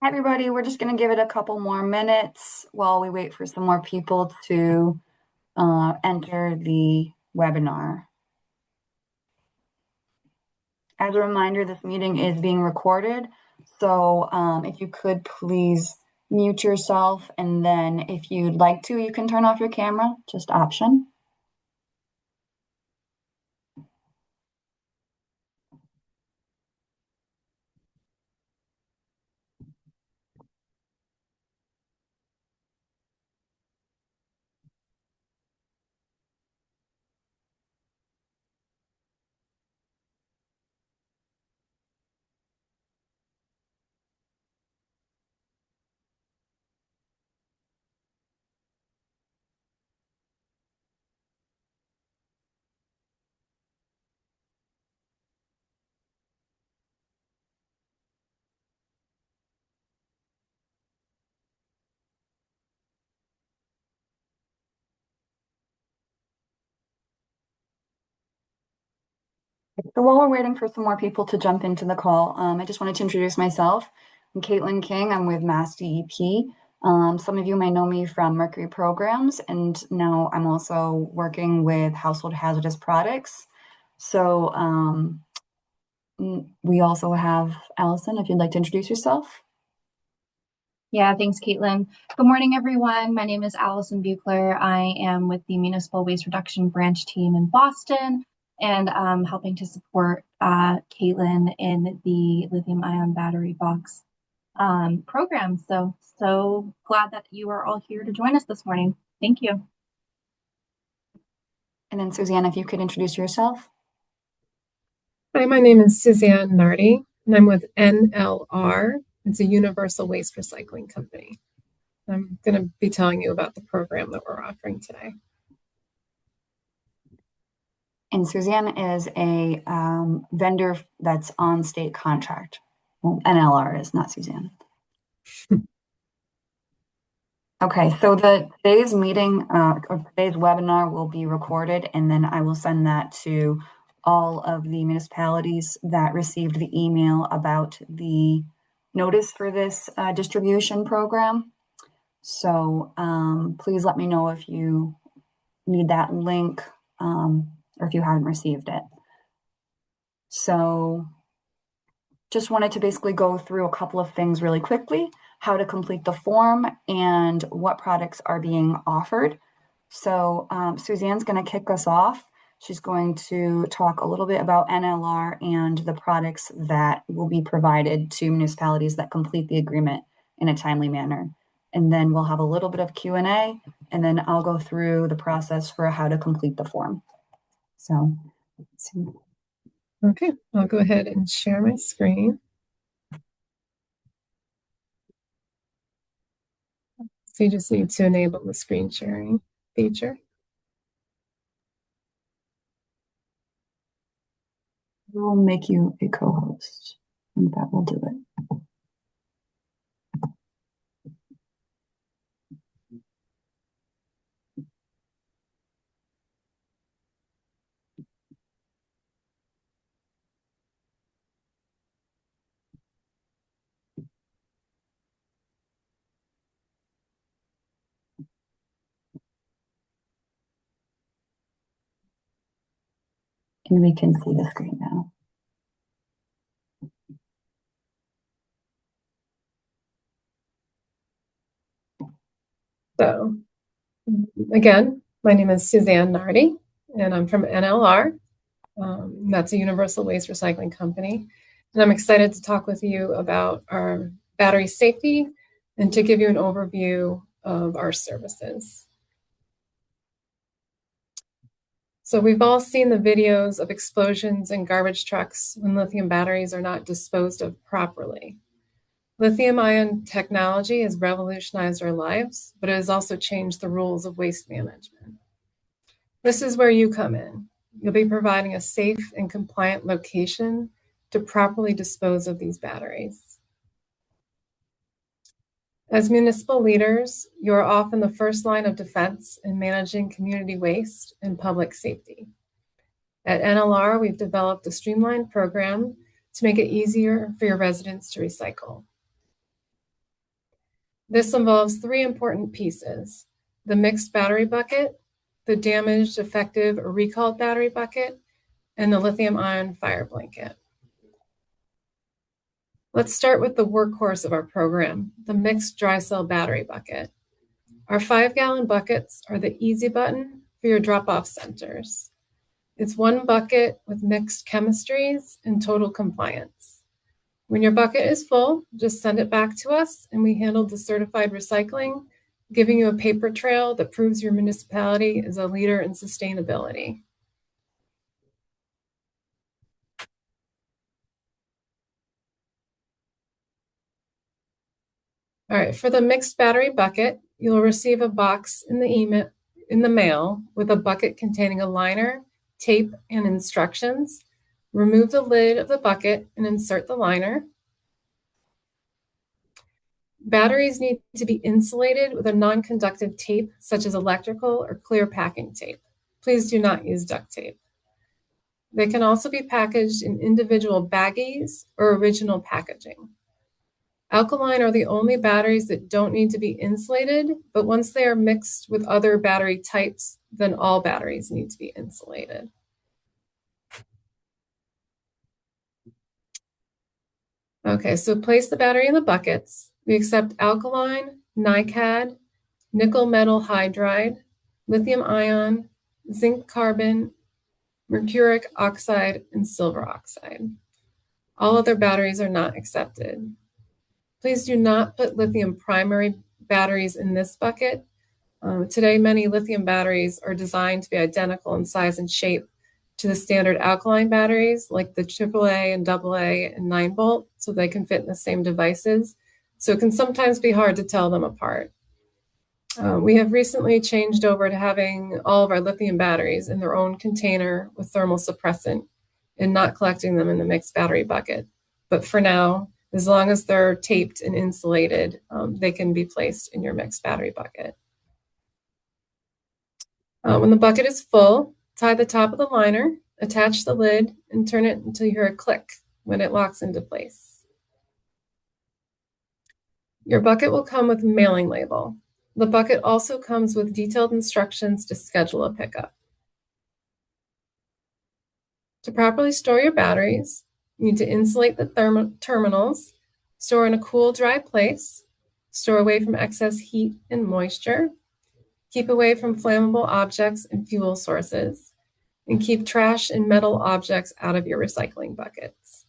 Hi, everybody. We're just going to give it a couple more minutes while we wait for some more people to enter the webinar. As a reminder, this meeting is being recorded. So if you could please mute yourself, and then if you'd like to, you can turn off your camera, just option. So while we're waiting for some more people to jump into the call, I just wanted to introduce myself. I'm Caitlin King. I'm with MassDEP. Some of you may know me from Mercury Programs, and now I'm also working with Household Hazardous Products. So we also have Allison, if you'd like to introduce yourself. Yeah, thanks, Caitlin. Good morning, everyone. My name is Allison Buchler. I am with the Municipal Waste Reduction Branch team in Boston, and helping to support Caitlin in the lithium-ion battery box program. So glad that you are all here to join us this morning. Thank you. And then Suzanne, if you could introduce yourself. Hi, my name is Suzanne Nardi, and I'm with NLR. It's a universal waste recycling company. I'm going to be telling you about the program that we're offering today. And Suzanne is a vendor that's on state contract. Well, NLR is, not Suzanne. Okay, so today's meeting or today's webinar will be recorded, and then I will send that to all of the municipalities that received the email about the notice for this distribution program. So please let me know if you need that link or if you haven't received it. So just wanted to basically go through a couple of things really quickly, how to complete the form and what products are being offered. So Suzanne's going to kick us off. She's going to talk a little bit about NLR and the products that will be provided to municipalities that complete the agreement in a timely manner. And then we'll have a little bit of Q&A, and then I'll go through the process for how to complete the form. So, okay, I'll go ahead and share my screen. So you just need to enable the screen sharing feature. We'll make you a co-host, and that will do it. And we can see the screen now. So again, my name is Suzanne Nardi, and I'm from NLR. That's a universal waste recycling company. And I'm excited to talk with you about our battery safety and to give you an overview of our services. So we've all seen the videos of explosions in garbage trucks when lithium batteries are not disposed of properly. Lithium-ion technology has revolutionized our lives, but it has also changed the rules of waste management. This is where you come in. You'll be providing a safe and compliant location to properly dispose of these batteries. As municipal leaders, you are often the first line of defense in managing community waste and public safety. At NLR, we've developed a streamlined program to make it easier for your residents to recycle. This involves three important pieces: the mixed battery bucket, the damaged, defective, or recalled battery bucket, and the lithium-ion fire blanket. Let's start with the workhorse of our program, the mixed dry cell battery bucket. Our 5-gallon buckets are the easy button for your drop-off centers. It's one bucket with mixed chemistries and total compliance. When your bucket is full, just send it back to us and we handle the certified recycling, giving you a paper trail that proves your municipality is a leader in sustainability. All right, for the mixed battery bucket, you'll receive a box in the mail with a bucket containing a liner, tape, and instructions. Remove the lid of the bucket and insert the liner. Batteries need to be insulated with a non-conductive tape, such as electrical or clear packing tape. Please do not use duct tape. They can also be packaged in individual baggies or original packaging. Alkaline are the only batteries that don't need to be insulated, but once they are mixed with other battery types, then all batteries need to be insulated. Okay, so place the battery in the buckets. We accept alkaline, NiCad, nickel metal hydride, lithium ion, zinc carbon, mercuric oxide, and silver oxide. All other batteries are not accepted. Please do not put lithium primary batteries in this bucket. Today, many lithium batteries are designed to be identical in size and shape to the standard alkaline batteries, like the AAA and AA and 9-volt, so they can fit in the same devices. So it can sometimes be hard to tell them apart. We have recently changed over to having all of our lithium batteries in their own container with thermal suppressant and not collecting them in the mixed battery bucket. But for now, as long as they're taped and insulated, they can be placed in your mixed battery bucket. When the bucket is full, tie the top of the liner, attach the lid, and turn it until you hear a click when it locks into place. Your bucket will come with a mailing label. The bucket also comes with detailed instructions to schedule a pickup. To properly store your batteries, you need to insulate the terminals, store in a cool, dry place, store away from excess heat and moisture, keep away from flammable objects and fuel sources, and keep trash and metal objects out of your recycling buckets.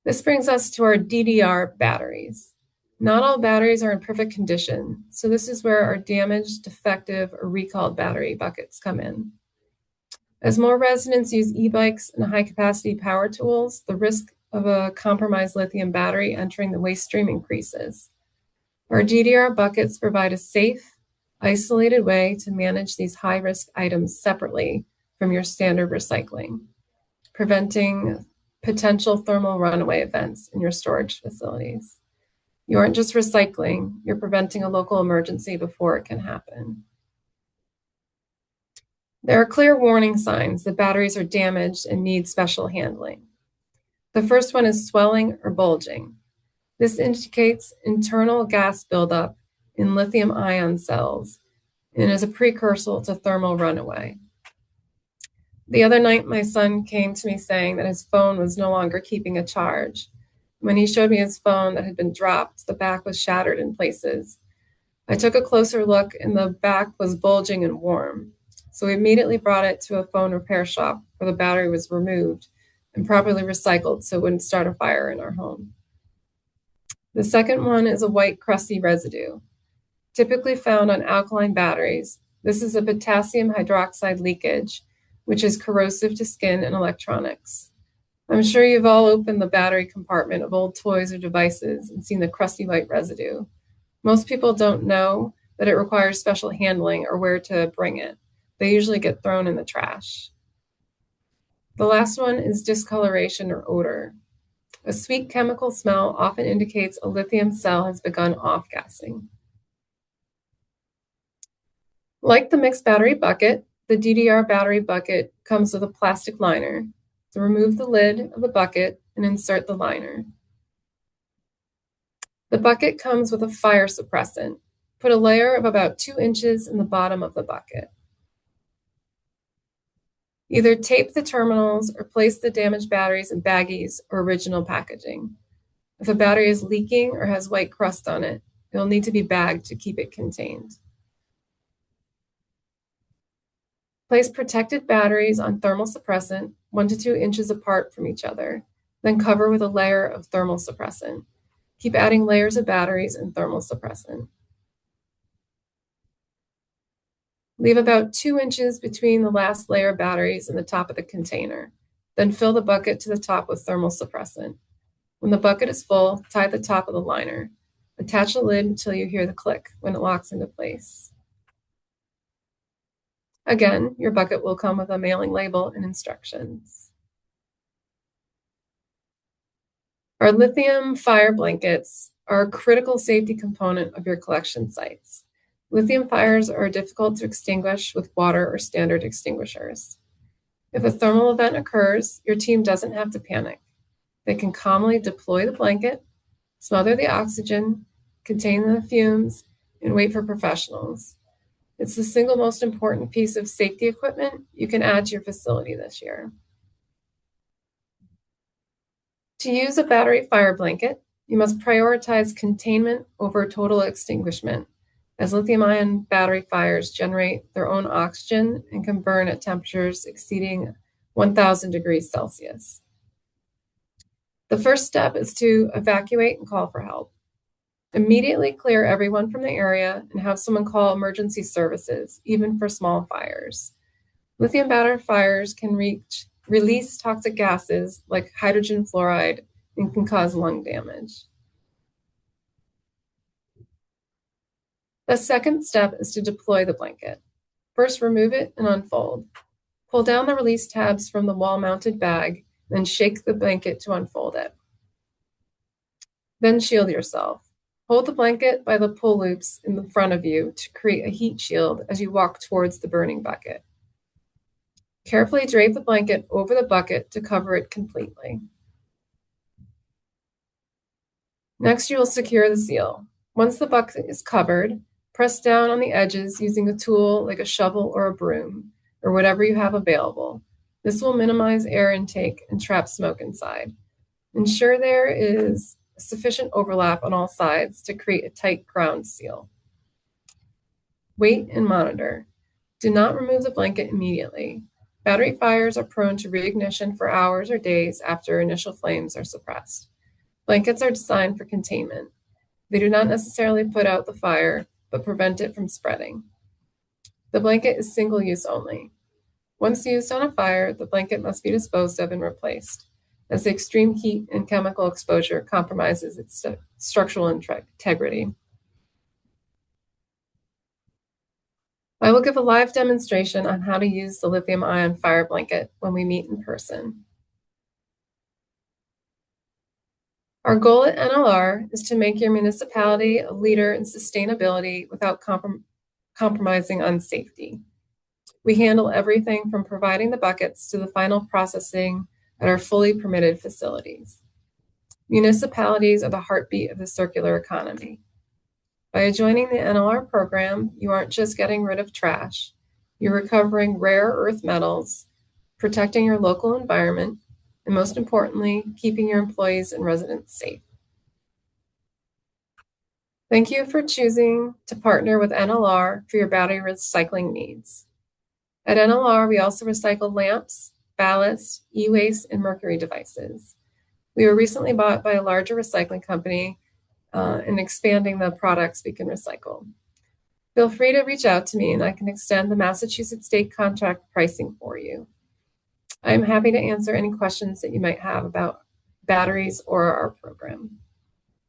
This brings us to our DDR batteries. Not all batteries are in perfect condition, so this is where our damaged, defective, or recalled battery buckets come in. As more residents use e-bikes and high-capacity power tools, the risk of a compromised lithium battery entering the waste stream increases. Our DDR buckets provide a safe, isolated way to manage these high-risk items separately from your standard recycling, preventing potential thermal runaway events in your storage facilities. You aren't just recycling, you're preventing a local emergency before it can happen. There are clear warning signs that batteries are damaged and need special handling. The first one is swelling or bulging. This indicates internal gas buildup in lithium-ion cells and is a precursor to thermal runaway. The other night, my son came to me saying that his phone was no longer keeping a charge. When he showed me his phone that had been dropped, the back was shattered in places. I took a closer look and the back was bulging and warm. So we immediately brought it to a phone repair shop where the battery was removed and properly recycled so it wouldn't start a fire in our home. The second one is a white crusty residue. Typically found on alkaline batteries, this is a potassium hydroxide leakage, which is corrosive to skin and electronics. I'm sure you've all opened the battery compartment of old toys or devices and seen the crusty white residue. Most people don't know that it requires special handling or where to bring it. They usually get thrown in the trash. The last one is discoloration or odor. A sweet chemical smell often indicates a lithium cell has begun off-gassing. Like the mixed battery bucket, the DDR battery bucket comes with a plastic liner. So remove the lid of the bucket and insert the liner. The bucket comes with a fire suppressant. Put a layer of about 2 inches in the bottom of the bucket. Either tape the terminals or place the damaged batteries in baggies or original packaging. If a battery is leaking or has white crust on it, it will need to be bagged to keep it contained. Place protected batteries on thermal suppressant 1 to 2 inches apart from each other, then cover with a layer of thermal suppressant. Keep adding layers of batteries and thermal suppressant. Leave about 2 inches between the last layer of batteries and the top of the container. Then fill the bucket to the top with thermal suppressant. When the bucket is full, tie the top of the liner. Attach the lid until you hear the click when it locks into place. Again, your bucket will come with a mailing label and instructions. Our lithium fire blankets are a critical safety component of your collection sites. Lithium fires are difficult to extinguish with water or standard extinguishers. If a thermal event occurs, your team doesn't have to panic. They can calmly deploy the blanket, smother the oxygen, contain the fumes, and wait for professionals. It's the single most important piece of safety equipment you can add to your facility this year. To use a battery fire blanket, you must prioritize containment over total extinguishment, as lithium-ion battery fires generate their own oxygen and can burn at temperatures exceeding 1,000 degrees Celsius. The first step is to evacuate and call for help. Immediately clear everyone from the area and have someone call emergency services, even for small fires. Lithium battery fires can release toxic gases like hydrogen fluoride and can cause lung damage. The second step is to deploy the blanket. First, remove it and unfold. Pull down the release tabs from the wall-mounted bag, then shake the blanket to unfold it. Then shield yourself. Hold the blanket by the pull loops in the front of you to create a heat shield as you walk towards the burning bucket. Carefully drape the blanket over the bucket to cover it completely. Next, you will secure the seal. Once the bucket is covered, press down on the edges using a tool like a shovel or a broom, or whatever you have available. This will minimize air intake and trap smoke inside. Ensure there is sufficient overlap on all sides to create a tight ground seal. Wait and monitor. Do not remove the blanket immediately. Battery fires are prone to reignition for hours or days after initial flames are suppressed. Blankets are designed for containment. They do not necessarily put out the fire, but prevent it from spreading. The blanket is single-use only. Once used on a fire, the blanket must be disposed of and replaced, as the extreme heat and chemical exposure compromises its structural integrity. I will give a live demonstration on how to use the lithium-ion fire blanket when we meet in person. Our goal at NLR is to make your municipality a leader in sustainability without compromising on safety. We handle everything from providing the buckets to the final processing at our fully permitted facilities. Municipalities are the heartbeat of the circular economy. By joining the NLR program, you aren't just getting rid of trash, you're recovering rare earth metals, protecting your local environment, and most importantly, keeping your employees and residents safe. Thank you for choosing to partner with NLR for your battery recycling needs. At NLR, we also recycle lamps, ballast, e-waste, and mercury devices. We were recently bought by a larger recycling company and expanding the products we can recycle. Feel free to reach out to me and I can extend the Massachusetts state contract pricing for you. I'm happy to answer any questions that you might have about batteries or our program.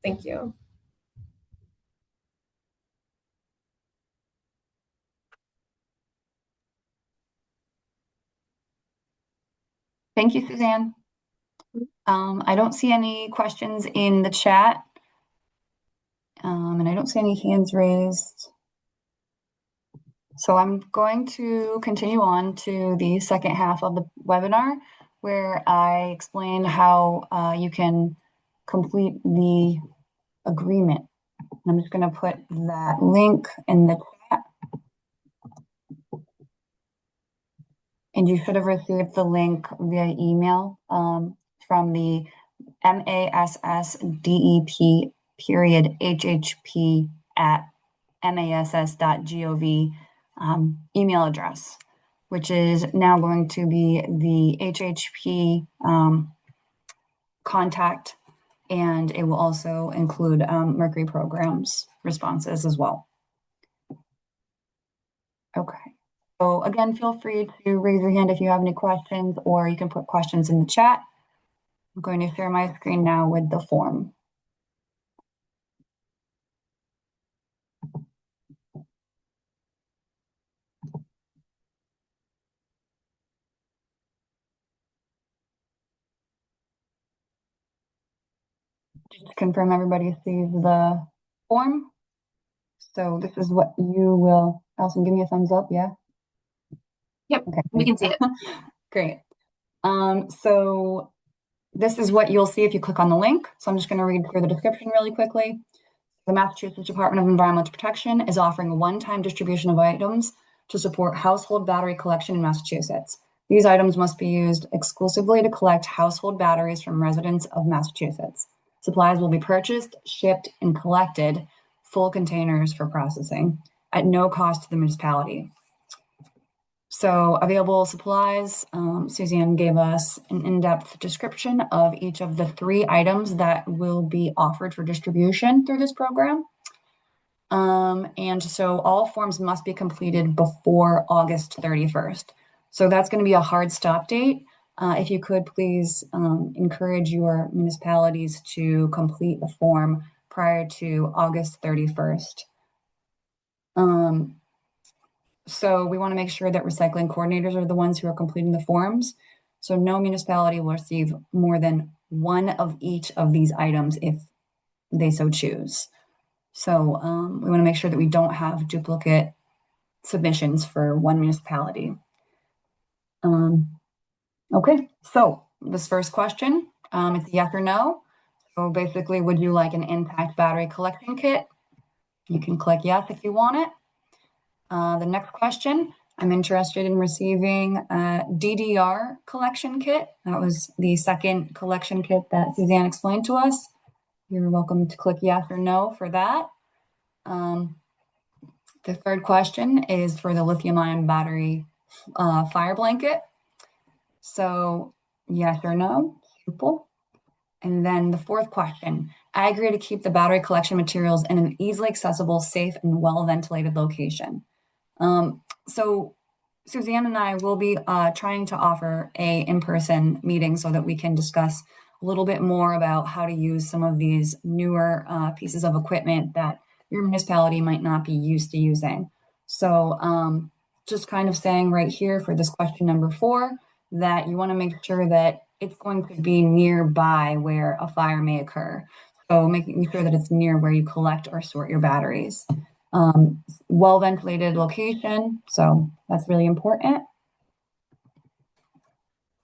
Thank you. Thank you, Suzanne. I don't see any questions in the chat, and I don't see any hands raised. So I'm going to continue on to the second half of the webinar, where I explain how you can complete the agreement. I'm just going to put that link in the chat. And you should have received the link via email from the MassDEP period HHP at mass.gov email address, which is now going to be the HHP contact, and it will also include Mercury programs responses as well. Okay. So again, feel free to raise your hand if you have any questions, or you can put questions in the chat. I'm going to share my screen now with the form. Just to confirm everybody sees the form. So this is what you will, Allison, give me a thumbs up, yeah? Yep, okay. We can see it. Great. So this is what you'll see if you click on the link. So I'm just going to read through the description really quickly. The Massachusetts Department of Environmental Protection is offering a one-time distribution of items to support household battery collection in Massachusetts. These items must be used exclusively to collect household batteries from residents of Massachusetts. Supplies will be purchased, shipped, and collected, full containers for processing, at no cost to the municipality. So available supplies, Suzanne gave us an in-depth description of each of the 3 items that will be offered for distribution through this program. And so all forms must be completed before August 31st. So that's going to be a hard stop date. If you could please encourage your municipalities to complete the form prior to August 31st. So we want to make sure that recycling coordinators are the ones who are completing the forms. So no municipality will receive more than one of each of these items if they so choose. So we want to make sure that we don't have duplicate submissions for one municipality. Okay, so this first question, it's a yes or no. So basically, would you like an impact battery collection kit? You can click yes if you want it. The next question, I'm interested in receiving a DDR collection kit. That was the second collection kit that Suzanne explained to us. You're welcome to click yes or no for that. The third question is for the lithium-ion battery fire blanket. So yes or no, simple. And then the fourth question, I agree to keep the battery collection materials in an easily accessible, safe, and well-ventilated location. So Suzanne and I will be trying to offer a in-person meeting so that we can discuss a little bit more about how to use some of these newer pieces of equipment that your municipality might not be used to using. So just kind of saying right here for this question number 4, that you want to make sure that it's going to be nearby where a fire may occur. So making sure that it's near where you collect or sort your batteries. Well-ventilated location, so that's really important.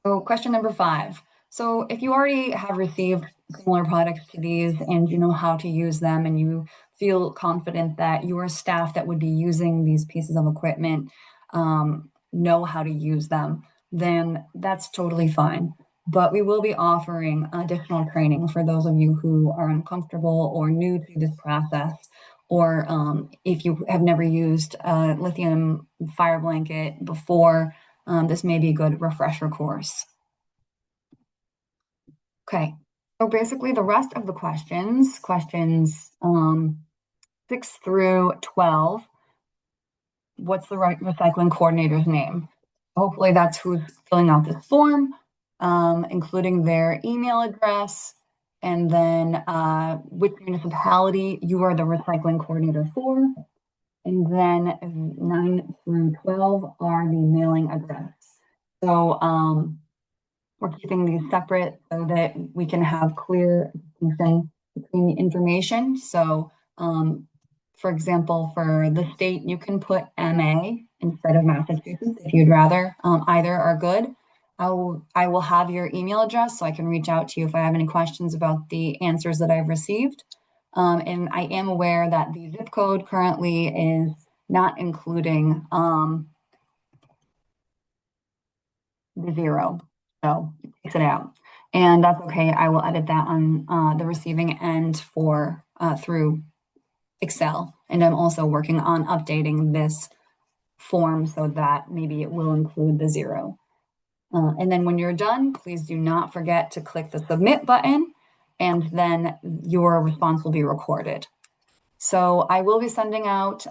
So question number 5. So if you already have received similar products to these and you know how to use them and you feel confident that your staff that would be using these pieces of equipment know how to use them, then that's totally fine. But we will be offering additional training for those of you who are uncomfortable or new to this process, or if you have never used a lithium fire blanket before, this may be a good refresher course. Okay, so basically the rest of the questions 6 through 12, what's the right recycling coordinator's name? Hopefully that's who's filling out this form, including their email address, and then which municipality you are the recycling coordinator for. And then 9 through 12 are the mailing address. So we're keeping these separate so that we can have clear distinction between the information. So for example, for the state, you can put MA instead of Massachusetts if you'd rather. Either are good. I will have your email address so I can reach out to you if I have any questions about the answers that I've received. And I am aware that the zip code currently is not including the 0. So it takes it out. And that's okay. I will edit that on the receiving end for through Excel. And I'm also working on updating this form so that maybe it will include the 0. And then when you're done, please do not forget to click the submit button, and then your response will be recorded. So I will be sending out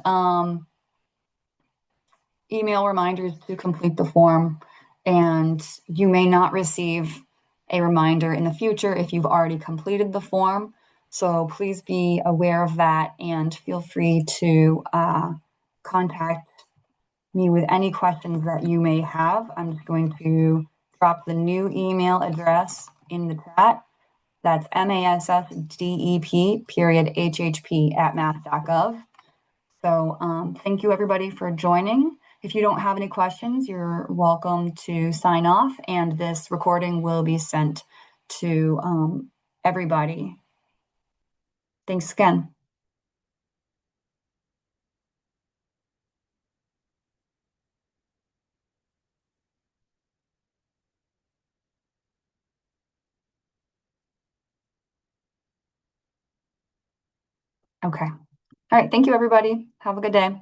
email reminders to complete the form, and you may not receive a reminder in the future if you've already completed the form. So please be aware of that and feel free to contact me with any questions that you may have. I'm just going to drop the new email address in the chat. That's massdep.hhp@mass.gov. So thank you everybody for joining. If you don't have any questions, you're welcome to sign off, and this recording will be sent to everybody. Thanks again. Okay. All right. Thank you, everybody. Have a good day.